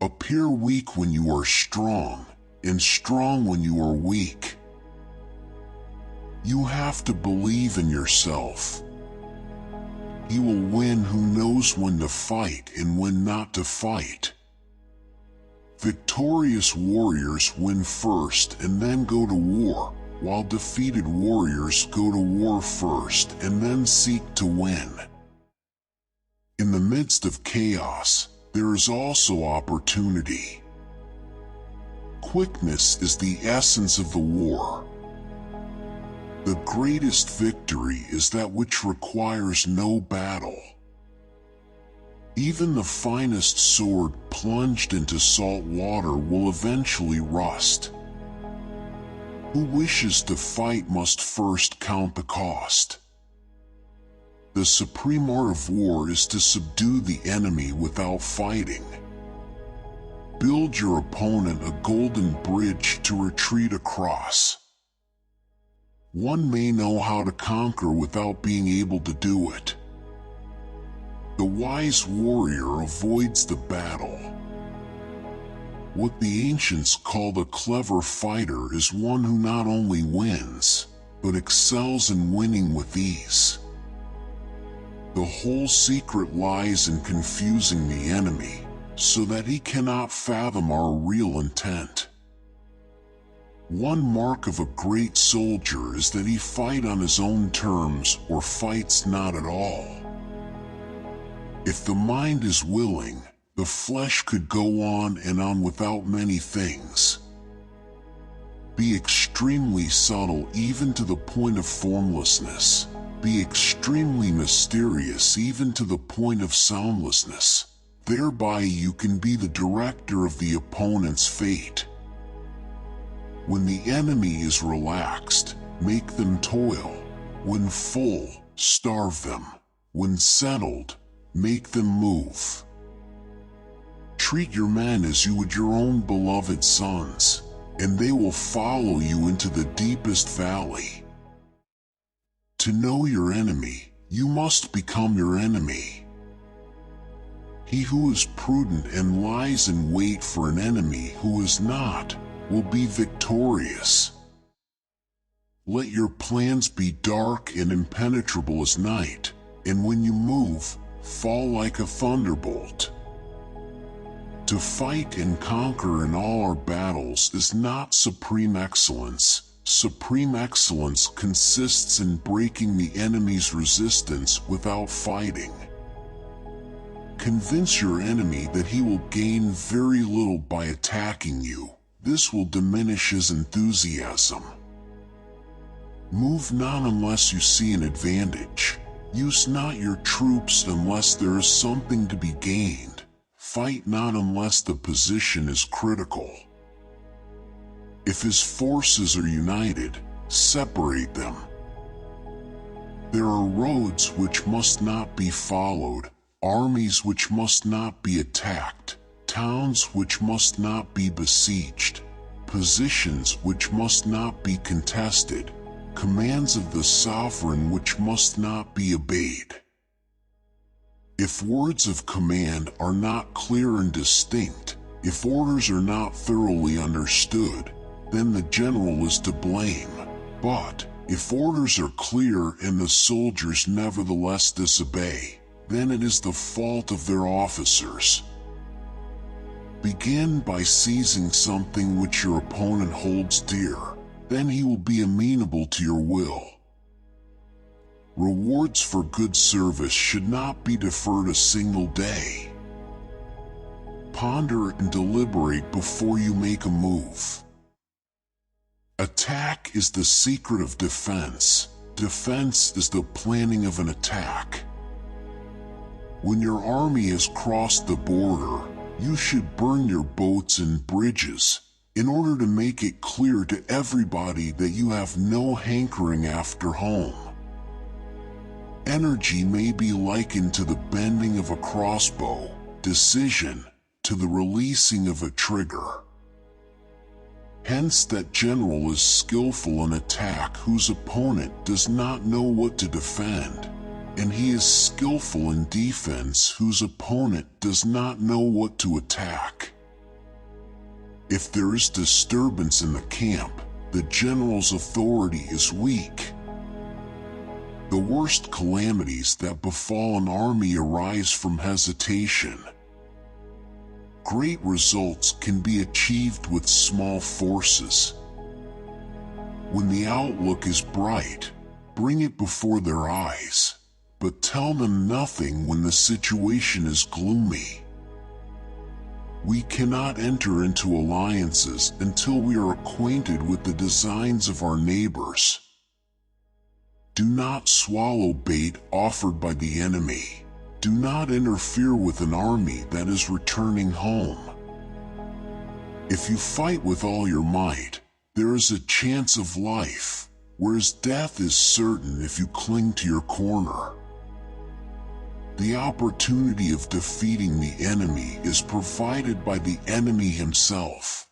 Appear weak when you are strong, and strong when you are weak. You have to believe in yourself. He will win who knows when to fight and when not to fight. Victorious warriors win first and then go to war, while defeated warriors go to war first and then seek to win. In the midst of chaos, there is also opportunity. Quickness is the essence of the war. The greatest victory is that which requires no battle. Even the finest sword plunged into salt water will eventually rust. Who wishes to fight must first count the cost. The supreme art of war is to subdue the enemy without fighting. Build your opponent a golden bridge to retreat across. One may know how to conquer without being able to do it. The wise warrior avoids the battle. What the ancients called a clever fighter is one who not only wins, but excels in winning with ease. The whole secret lies in confusing the enemy, so that he cannot fathom our real intent. One mark of a great soldier is that he fight on his own terms or fights not at all. If the mind is willing, the flesh could go on and on without many things. Be extremely subtle even to the point of formlessness. Be extremely mysterious even to the point of soundlessness. Thereby you can be the director of the opponent's fate. When the enemy is relaxed, make them toil. When full, starve them. When settled, make them move. Treat your men as you would your own beloved sons, and they will follow you into the deepest valley. To know your enemy, you must become your enemy. He who is prudent and lies in wait for an enemy who is not, will be victorious. Let your plans be dark and impenetrable as night, and when you move, fall like a thunderbolt. To fight and conquer in all our battles is not supreme excellence. Supreme excellence consists in breaking the enemy's resistance without fighting. Convince your enemy that he will gain very little by attacking you. This will diminish his enthusiasm. Move not unless you see an advantage. Use not your troops unless there is something to be gained. Fight not unless the position is critical. If his forces are united, separate them. There are roads which must not be followed, armies which must not be attacked, towns which must not be besieged, positions which must not be contested, commands of the sovereign which must not be obeyed. If words of command are not clear and distinct, if orders are not thoroughly understood, then the general is to blame. But if orders are clear and the soldiers nevertheless disobey, then it is the fault of their officers. Begin by seizing something which your opponent holds dear, then he will be amenable to your will. Rewards for good service should not be deferred a single day. Ponder and deliberate before you make a move. Attack is the secret of defense. Defense is the planning of an attack. When your army has crossed the border, you should burn your boats and bridges, in order to make it clear to everybody that you have no hankering after home. Energy may be likened to the bending of a crossbow, decision to the releasing of a trigger. Hence that general is skillful in attack whose opponent does not know what to defend, and he is skillful in defense whose opponent does not know what to attack. If there is disturbance in the camp, the general's authority is weak. The worst calamities that befall an army arise from hesitation. Great results can be achieved with small forces. When the outlook is bright, bring it before their eyes, but tell them nothing when the situation is gloomy. We cannot enter into alliances until we are acquainted with the designs of our neighbors. Do not swallow bait offered by the enemy. Do not interfere with an army that is returning home. If you fight with all your might, there is a chance of life, whereas death is certain if you cling to your corner. The opportunity of defeating the enemy is provided by the enemy himself.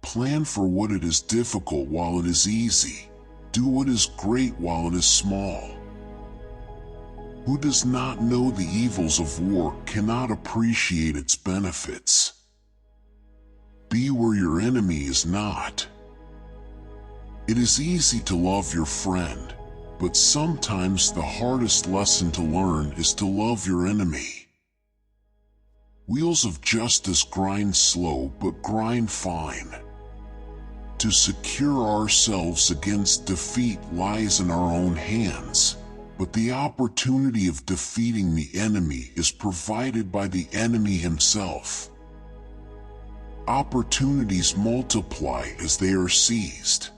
Plan for what it is difficult while it is easy. Do what is great while it is small. Who does not know the evils of war cannot appreciate its benefits. Be where your enemy is not. It is easy to love your friend, but sometimes the hardest lesson to learn is to love your enemy. Wheels of justice grind slow but grind fine. To secure ourselves against defeat lies in our own hands, but the opportunity of defeating the enemy is provided by the enemy himself. Opportunities multiply as they are seized.